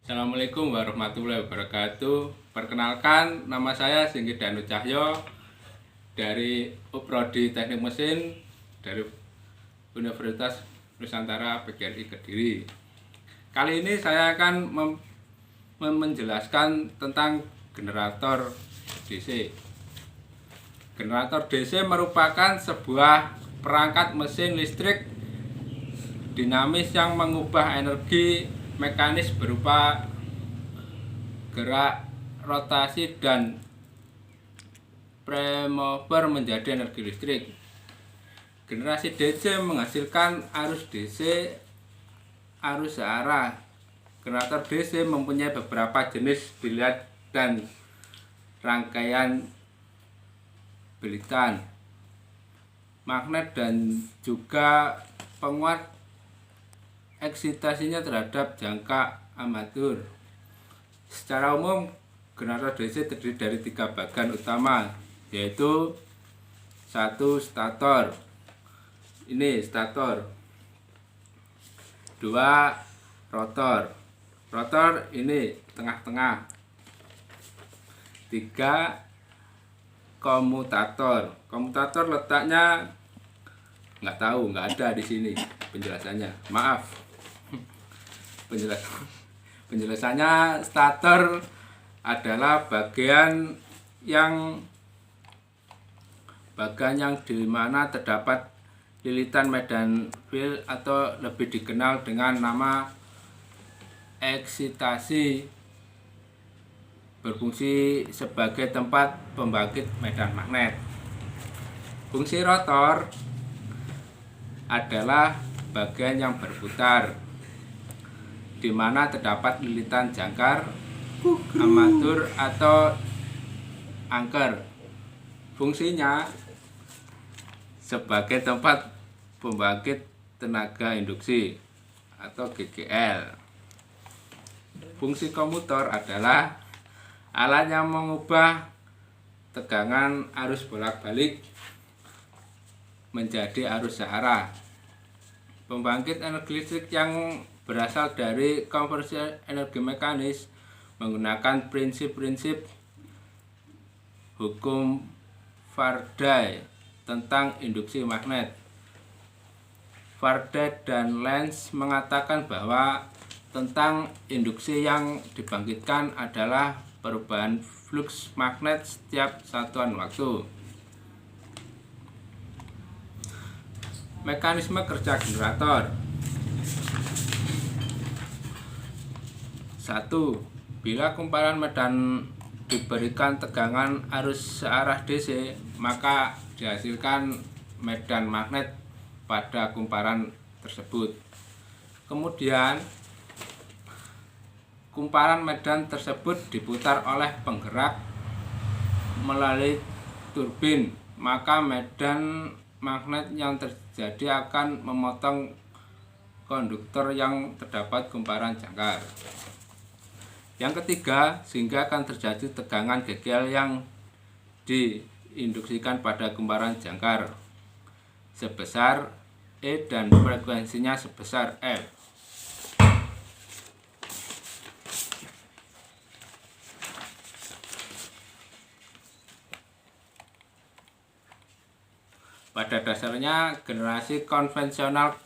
Assalamualaikum warahmatullahi wabarakatuh. Perkenalkan, nama saya Singgih Danu Cahyo dari Prodi Teknik Mesin dari Universitas Nusantara PGRI Kediri. Kali ini saya akan menjelaskan tentang generator DC. Generator DC merupakan sebuah perangkat mesin listrik dinamis yang mengubah energi mekanis berupa gerak, rotasi, dan premover menjadi energi listrik. Generasi DC menghasilkan arus DC, arus searah. Generator DC mempunyai beberapa jenis bilet dan rangkaian bilitan, magnet, dan juga penguat eksitasinya terhadap jangka amatur. Secara umum, generator DC terdiri dari 3 bagian utama, yaitu 1. Stator. Ini stator. 2. Rotor. Rotor ini tengah-tengah. 3. Komutator. Komutator letaknya nggak tahu, nggak ada di sini penjelasannya. Maaf. Penjelasannya, stator adalah bagian yang di mana terdapat lilitan medan field atau lebih dikenal dengan nama eksitasi, berfungsi sebagai tempat pembangkit medan magnet. Fungsi rotor adalah bagian yang berputar, di mana terdapat lilitan jangkar, armatur, atau angker. Fungsinya sebagai tempat pembangkit tenaga induksi atau GGL. Fungsi komutor adalah alat yang mengubah tegangan arus bolak-balik menjadi arus searah. Pembangkit energi listrik yang berasal dari konversi energi mekanis menggunakan prinsip-prinsip hukum Faraday tentang induksi magnet. Faraday dan Lenz mengatakan bahwa tentang induksi yang dibangkitkan adalah perubahan flux magnet setiap satuan waktu. Mekanisme kerja generator. 1. Bila kumparan medan diberikan tegangan arus searah DC, maka dihasilkan medan magnet pada kumparan tersebut. Kemudian, kumparan medan tersebut diputar oleh penggerak melalui turbin, maka medan magnet yang terjadi akan memotong konduktor yang terdapat kumparan jangkar. Yang ketiga, sehingga akan terjadi tegangan GGL yang diinduksikan pada kumparan jangkar sebesar E dan frekuensinya sebesar F. Pada dasarnya, generasi konvensional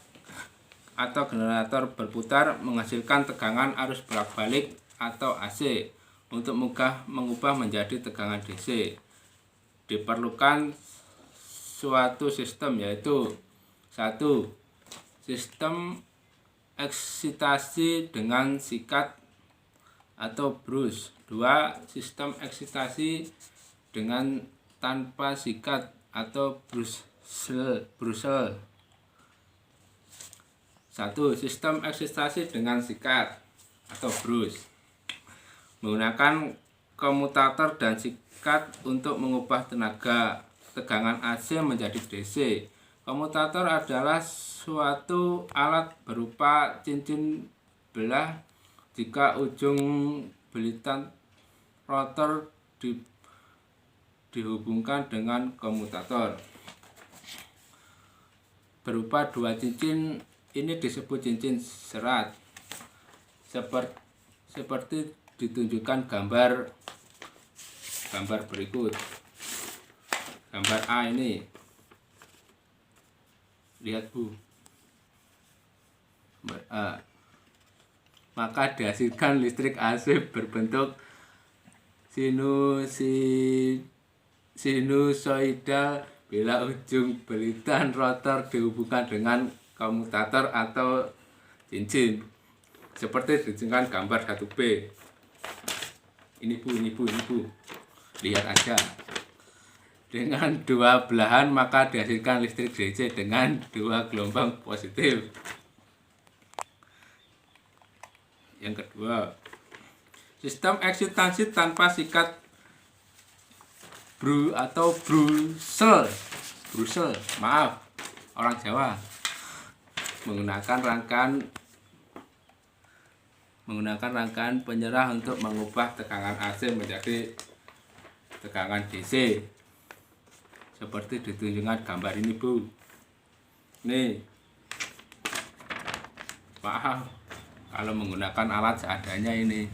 atau generator berputar menghasilkan tegangan arus bolak-balik atau AC. Untuk mengubah menjadi tegangan DC, diperlukan suatu sistem, yaitu 1. Sistem eksitasi dengan sikat atau brush. 2. Sistem eksitasi dengan tanpa sikat atau brussel. 1. Sistem eksitasi dengan sikat atau brush menggunakan komutator dan sikat untuk mengubah tegangan AC menjadi DC. Komutator adalah suatu alat berupa cincin belah jika ujung bilitan rotor dihubungkan dengan komutator. Berupa 2 cincin, ini disebut cincin serat. seperti ditunjukkan gambar berikut. Gambar A ini, lihat Bu, gambar A. Maka dihasilkan listrik AC berbentuk sinusoidal bila ujung belitan rotor dihubungkan dengan komutator atau cincin, seperti ditunjukkan gambar 1B. Ini Bu, lihat aja. Dengan dua belahan maka dihasilkan listrik DC dengan dua gelombang positif. Yang kedua, sistem eksitansi tanpa sikat Brusel, maaf, orang Jawa, menggunakan rangkaian penyerah untuk mengubah tegangan AC menjadi tegangan DC, seperti ditunjukkan gambar ini Bu. Nih, maaf kalau menggunakan alat seadanya ini.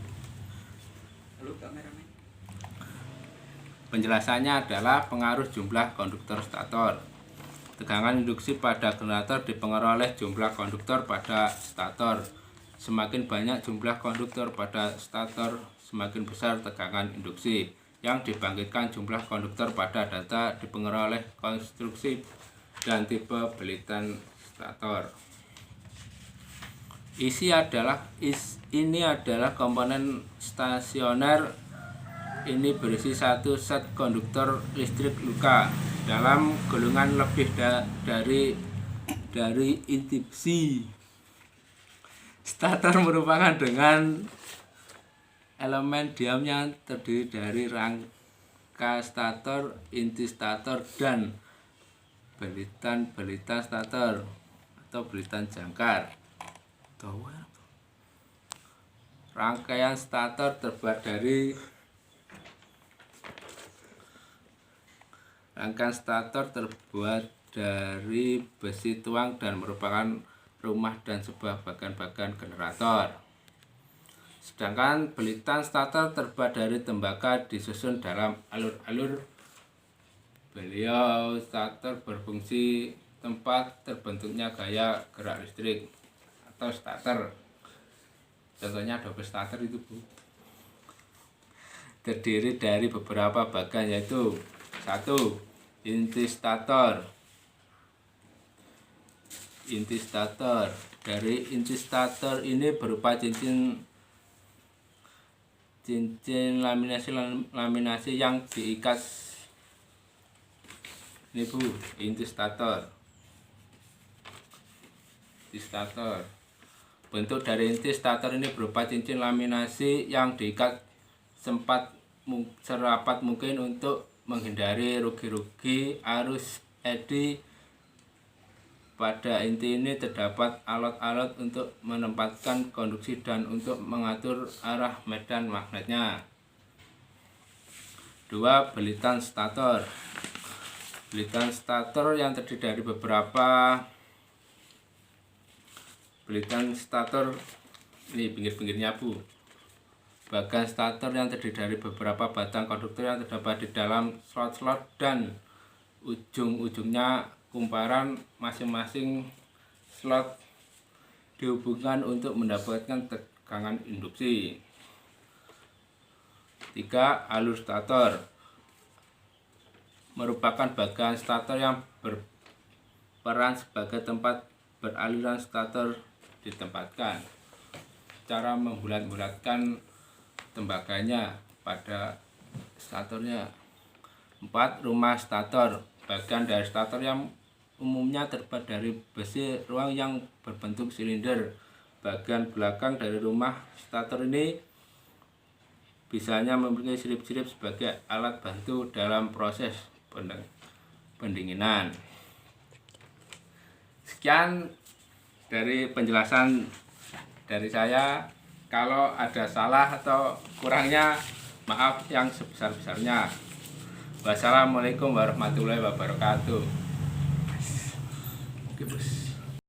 Penjelasannya adalah pengaruh jumlah konduktor stator. Tegangan induksi pada generator dipengaruhi oleh jumlah konduktor pada stator. Semakin banyak jumlah konduktor pada stator, semakin besar tegangan induksi. Yang dibangkitkan jumlah konduktor pada data dipengaruhi oleh konstruksi dan tipe belitan stator. Ini adalah komponen stasioner. Ini berisi satu set konduktor listrik luka dalam golongan lebih dari induksi. Stator merupakan dengan elemen diam yang terdiri dari rangka stator, inti stator, dan belitan stator atau belitan jangkar. Rangkaian stator terbuat dari besi tuang dan merupakan rumah dan sebuah bagian-bagian generator. Sedangkan belitan stator terbuat dari tembaga disusun dalam alur-alur. Beliau stator berfungsi tempat terbentuknya gaya gerak listrik atau starter. Contohnya double starter itu Bu. Terdiri dari beberapa bagian, yaitu 1. Inti stator. Dari inti stator ini berupa cincin laminasi yang diikat. Ini Bu, inti stator. Bentuk dari inti stator ini berupa cincin laminasi yang diikat serapat mungkin untuk menghindari rugi-rugi arus eddy. Pada inti ini terdapat alat-alat untuk menempatkan konduksi dan untuk mengatur arah medan magnetnya. 2. Belitan stator. Belitan stator yang terdiri dari beberapa belitan stator, ini pinggir-pinggirnya Bu. Bagian stator yang terdiri dari beberapa batang konduktor yang terdapat di dalam slot-slot dan ujung-ujungnya kumparan. Masing-masing slot dihubungkan untuk mendapatkan tegangan induksi. 3. Alur stator merupakan bagian stator yang berperan sebagai tempat beraliran stator ditempatkan. Cara membulat-bulatkan tembaganya pada statornya. 4. Rumah stator. Bagian dari stator yang umumnya terbuat dari besi ruang yang berbentuk silinder. Bagian belakang dari rumah stator ini biasanya memiliki sirip-sirip sebagai alat bantu dalam proses pendinginan. Sekian dari penjelasan dari saya. Kalau ada salah atau kurangnya, maaf yang sebesar-besarnya. Wassalamualaikum warahmatullahi wabarakatuh. Oke, Bos.